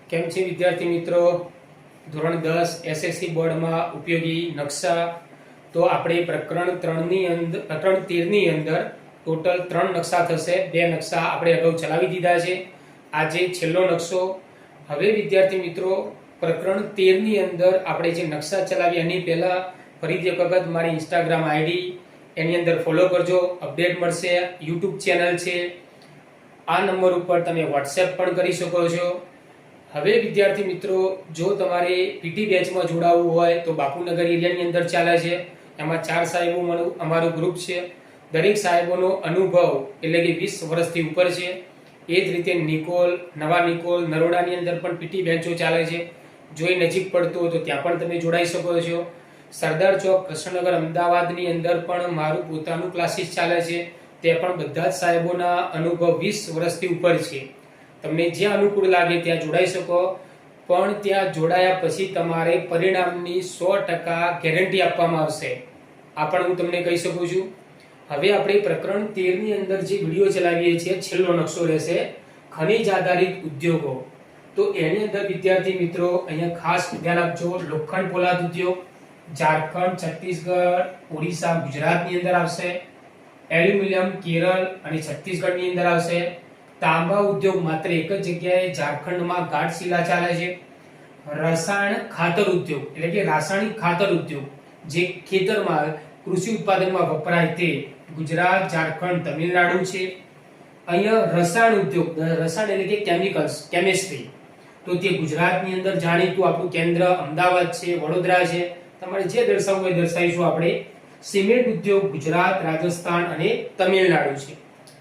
કેમ છે વિદ્યાર્થી મિત્રો? ધોરણ 10 એસએસસી બોર્ડમાં ઉપયોગી નકશા. તો આપણે પ્રકરણ 13 ની અંદર ટોટલ 3 નકશા થશે. 2 નકશા આપણે અગાઉ ચલાવી દીધા છે. આજે છેલ્લો નકશો. હવે વિદ્યાર્થી મિત્રો, પ્રકરણ 13 ની અંદર આપણે જે નકશા ચલાવી એની પહેલા ફરીથી એક વખત મારી ઇન્સ્ટાગ્રામ આઈડી એની અંદર ફોલો કરજો. અપડેટ મળશે. યુટ્યુબ ચેનલ છે, આ નંબર ઉપર તમે વોટ્સએપ પણ કરી શકો છો. હવે વિદ્યાર્થી મિત્રો, જો તમારે પીટી બેચમાં જોડાવવું હોય તો બાપુનગર એરિયાની અંદર ચાલે છે. એમાં 4 સાહેબોનું અમારું ગ્રુપ છે. દરેક સાહેબોનો અનુભવ એટલે કે 20 વર્ષથી ઉપર છે. એ જ રીતે નિકોલ, નવા નિકોલ, નરોડાની અંદર પણ પીટી બેન્ચો ચાલે છે. જો એ નજીક પડતું હોય તો ત્યાં પણ તમે જોડાઈ શકો છો. સરદાર ચોક, કૃષ્ણનગર, અમદાવાદની અંદર પણ મારું પોતાનું ક્લાસીસ ચાલે છે. તે પણ બધા જ સાહેબોના અનુભવ 20 વર્ષથી ઉપર છે. તમને જ્યાં અનુકૂળ લાગે ત્યાં જોડાઈ શકો, પણ ત્યાં જોડાયા પછી તમારે પરિણામની 100% ગેરંટી આપવામાં આવશે. આ પણ હું તમને કહી શકું છું. હવે આપણે પ્રકરણ 13 ની અંદર જે વિડીયો ચલાવીએ છીએ, છેલ્લો નકશો રહેશે ખનિજ આધારિત ઉદ્યોગો. તો એની અંદર વિદ્યાર્થી મિત્રો અહીંયા ખાસ ધ્યાન આપજો. લોખંડ પોલાદ ઉદ્યોગ ઝારખંડ, છત્તીસગઢ, ઓડિશા, ગુજરાતની અંદર આવશે. એલ્યુમિનિયમ કેરળ અને છત્તીસગઢની અંદર આવશે. તાંબા ઉદ્યોગ માત્ર એક જ જગ્યાએ ઝારખંડમાં ઘાટશિલા ચાલે છે. રસાયણ ખાતર ઉદ્યોગ એટલે કે રાસાયણિક ખાતર ઉદ્યોગ જે ખેતરમાં કૃષિ ઉત્પાદનમાં વપરાય તે ગુજરાત, ઝારખંડ, તમિલનાડુ છે. અહીંયા રસાયણ ઉદ્યોગ, રસાયણ એટલે કે કેમિકલ્સ, કેમિસ્ટ્રી, તો તે ગુજરાતની અંદર જાણીતું આપણું કેન્દ્ર અમદાવાદ છે, વડોદરા છે. તમારે જે દર્શાવવું હોય દર્શાવીશું આપણે. સિમેન્ટ ઉદ્યોગ ગુજરાત, રાજસ્થાન અને તમિલનાડુ છે.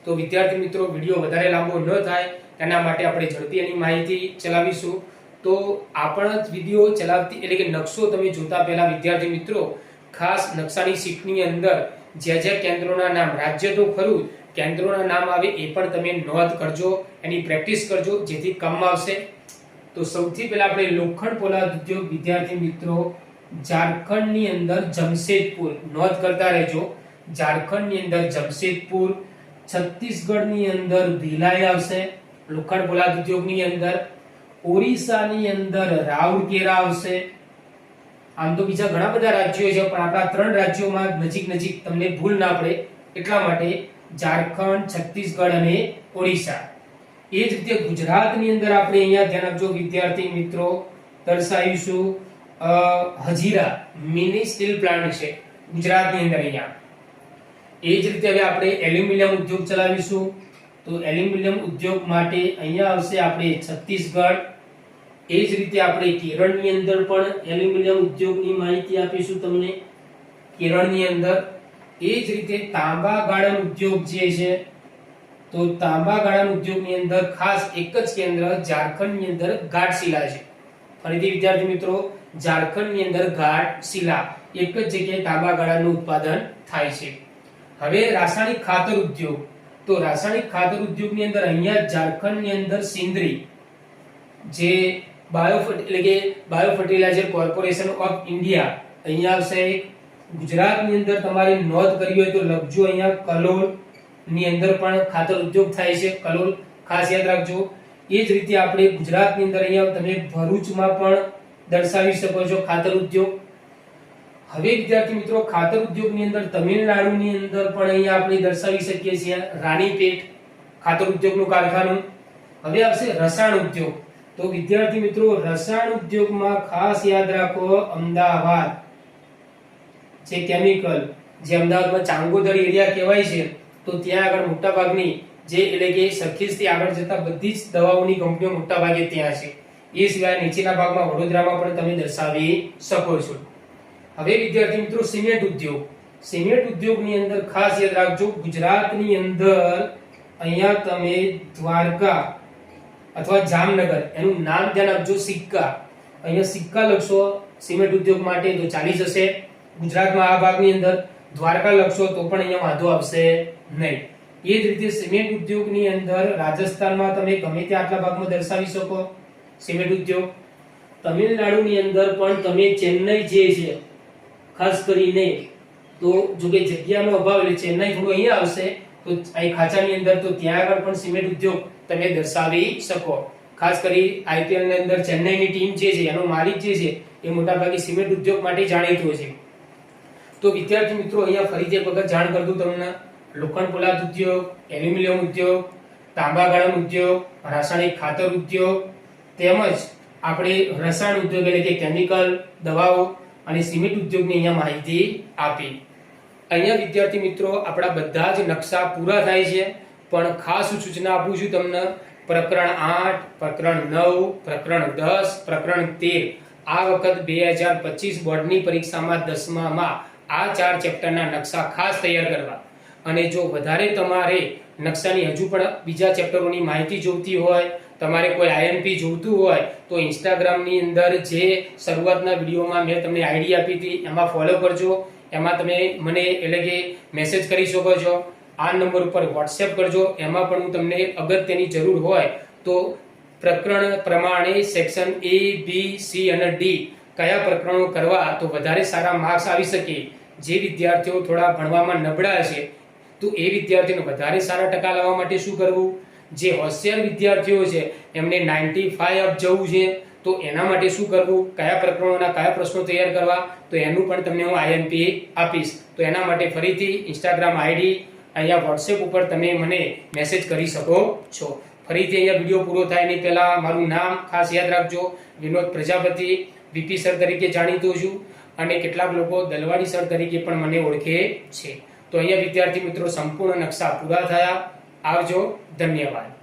તો વિદ્યાર્થી મિત્રો, વિડીયો વધારે લાંબો ન થાય તેના માટે આપણે ઝડપી એની માહિતી ચલાવીશું. તો આપણા વિડીયો ચલાવતી એટલે કે નકશો તમે જોતા પહેલા વિદ્યાર્થી મિત્રો ખાસ નકશાની શીટની અંદર જે કેન્દ્રોના નામ, રાજ્ય તો ખરું, કેન્દ્રોના નામ આવે એ પણ તમે નોંધ કરજો, એની પ્રેક્ટિસ કરજો જેથી કામમાં આવશે. તો સૌથી પહેલા આપણે લોખંડ પોલાદ ઉદ્યોગ વિદ્યાર્થી મિત્રો ઝારખંડની અંદર જમશેદપુર, નોંધ કરતા રહેજો. ઝારખંડની અંદર જમશેદપુર, છત્તીસગઢની અંદર ભિલાઈ આવશે લોખંડ પોલાદ ઉદ્યોગની અંદર. ઓરિસ્સાની અંદર રાઉરકેલા આવશે. આમ તો બીજા ઘણા બધા રાજ્યો છે, પણ આપણા 3 રાજ્યોમાં નજીક તમને ભૂલ ના પડે એટલા માટે ઝારખંડ, છત્તીસગઢ અને ઓરિસ્સા. એ જ રીતે ગુજરાતની અંદર આપણે અહીંયા ધ્યાન આપજો વિદ્યાર્થી મિત્રો, દર્શાવીશું હજીરા મિની સ્ટીલ પ્લાન્ટ છે ગુજરાતની અંદર અહીંયા. એ જ રીતે હવે આપણે એલ્યુમિનિયમ ઉદ્યોગ ચલાવીશું. તો એલ્યુમિનિયમ ઉદ્યોગ માટે અહીંયા આવશે આપણે છત્તીસગઢ. એ જ રીતે આપણે કેરળની અંદર પણ એલ્યુમિનિયમ ઉદ્યોગની માહિતી આપીશું તમને, કેરળની અંદર. એ જ રીતે તાંબા ગાળણ ઉદ્યોગ જે છે, તો તાંબા ગાળણ ઉદ્યોગની અંદર ખાસ એક જ કેન્દ્ર ઝારખંડની અંદર ઘાટશિલા છે. ફરીથી વિદ્યાર્થી મિત્રો, ઝારખંડની અંદર ઘાટશિલા એક જ જગ્યાએ તાંબા ગાળણનું ઉત્પાદન થાય છે. હવે રાસાયણિક ખાતર ઉદ્યોગ. તો રાસાયણિક ખાતર ઉદ્યોગની અંદર અહીંયા ઝારખંડની અંદર સિંદરી જે bio fertilizer corporation of India અહીંયા આવશે. ગુજરાતની અંદર તમારે નોંધ કરવી હોય તો લખજો અહીંયા કલોલ ની અંદર પણ ખાતર ઉદ્યોગ થાય છે. કલોલ ખાસ યાદ રાખજો. એ જ રીતે આપણે ગુજરાતની અંદર અહીંયા તમે ભરૂચમાં પણ દર્શાવી શકો છો ખાતર ઉદ્યોગ. હવે વિદ્યાર્થી મિત્રો, ખાતર ઉદ્યોગની અંદર તમિલનાડુની અંદર પણ અહીંયા આપણે દર્શાવી શકીએ છીએ રાણીપેટ ખાતર ઉદ્યોગનું કારખાનું. હવે આવશે રસાયણ ઉદ્યોગ. તો વિદ્યાર્થી મિત્રો, રસાયણ ઉદ્યોગમાં ખાસ યાદ રાખો અમદાવાદ જે કેમિકલ, જે અમદાવાદમાં ચાંગોદર એરિયા કહેવાય છે, તો ત્યાં આગળ મોટાભાગની જે એટલે કે સરખેજથી આગળ જતા બધી જ દવાઓની કંપનીઓ મોટાભાગે ત્યાં છે. એ સિવાય નીચેના ભાગમાં વડોદરામાં પણ તમે દર્શાવી શકો છો. હવે વિદ્યાર્થી મિત્રો, સિમેન્ટ ઉદ્યોગ. સિમેન્ટ ઉદ્યોગની અંદર ખાસ યાદ રાખજો ગુજરાતની અંદર અહીંયા તમે દ્વારકા અથવા જામનગર એનું નામ ધ્યાન આપજો. સિક્કા, અહીંયા સિક્કા લખશો સિમેન્ટ ઉદ્યોગ માટે તો ચાલી જશે ગુજરાતમાં આ ભાગની અંદર. દ્વારકા લખશો તો પણ અહીંયા વાંધો આવશે નહીં. એ જ રીતે સિમેન્ટ ઉદ્યોગની અંદર રાજસ્થાનમાં તમે ગમે ત્યાં આટલા ભાગમાં દર્શાવી શકો સિમેન્ટ ઉદ્યોગ. તમિલનાડુની અંદર પણ તમે ચેન્નઈ જે છે ખાસ કરીને, તો જો કે જગ્યાનો અભાવ એટલે ચેન્નઈ થોડું અહીંયા આવશે, તો અહીં ખાંચાની અંદર તો ત્યાં આગળ પણ સિમેન્ટ ઉદ્યોગ તમે દર્શાવી શકો. ખાસ કરી IPL ની અંદર ચેન્નઈની ટીમ જે છે એનો માલિક જે છે એ મોટાભાગે સિમેન્ટ ઉદ્યોગ માટે જાણીતો છે. તો વિદ્યાર્થી મિત્રો અહીંયા ફરીથી એક વખત જાણ કરતું તમને, લોખંડ પોલાદ ઉદ્યોગ, એલ્યુમિનિયમ ઉદ્યોગ, તાંબા ગરમ ઉદ્યોગ, રાસાયણિક ખાતર ઉદ્યોગ તેમજ આપણે રસાયણ ઉદ્યોગ એટલે કે કેમિકલ, દવાઓ અને સિમેન્ટ ઉદ્યોગની અહીંયા માહિતી આપી. અહીંયા વિદ્યાર્થી મિત્રો આપણા બધા જ નકશા પૂરા થાય છે, પણ ખાસ સૂચના આપું છું તમને, પ્રકરણ 8, પ્રકરણ 9, પ્રકરણ 10, પ્રકરણ 13 આ વખત 2025 બોર્ડની પરીક્ષામાં 10મામાં આ 4 ચેપ્ટરના નકશા ખાસ તૈયાર કરવા. અને જો વધારે તમારે નકશાની હજુ પણ બીજા ચેપ્ટરોની માહિતી જોઈતી હોય, તમારે કોઈ IMP જોઈતું હોય તો ઇન્સ્ટાગ્રામની અંદર જે શરૂઆતના વિડીયોમાં મેં તમને આઈડી આપી હતી એમાં ફોલો કરજો. એમાં તમે મને એટલે કે મેસેજ કરી શકો છો. આ નંબર ઉપર WhatsApp કરજો. એમાં પણ હું તમને અગત્યની જરૂર હોય તો પ્રકરણ પ્રમાણે સેક્શન A, B, C અને D કયા પ્રકરણો કરવા તો વધારે સારા માર્ક્સ આવી શકે. જે વિદ્યાર્થીઓ થોડા ભણવામાં નબળા છે તો એ વિદ્યાર્થીઓને વધારે સારા ટકા લાવવા માટે શું કરવું? જે હોશિયાર વિદ્યાર્થીઓ છે એમને 95 અપ જવું છે તો એના માટે શું કરવું? કયા પ્રકરણોના કયા પ્રશ્નો તૈયાર કરવા? તો એનું પણ તમને હું IMP આપીશ. તો એના માટે ફરીથી ઇન્સ્ટાગ્રામ આઈડી અહીંયા WhatsApp ઉપર તમે મને મેસેજ કરી શકો છો. ફરીથી અહીંયા વિડીયો પૂરો થાય એની પહેલા મારું નામ ખાસ યાદ રાખજો, વિનોદ પ્રજાપતિ, VP સર તરીકે જાણીતો છું અને કેટલાક લોકો દલવાડી સર તરીકે પણ મને ઓળખે છે. તો અહીંયા વિદ્યાર્થી મિત્રો સંપૂર્ણ નકશા પૂરા થયા. આવજો. ધન્યવાદ.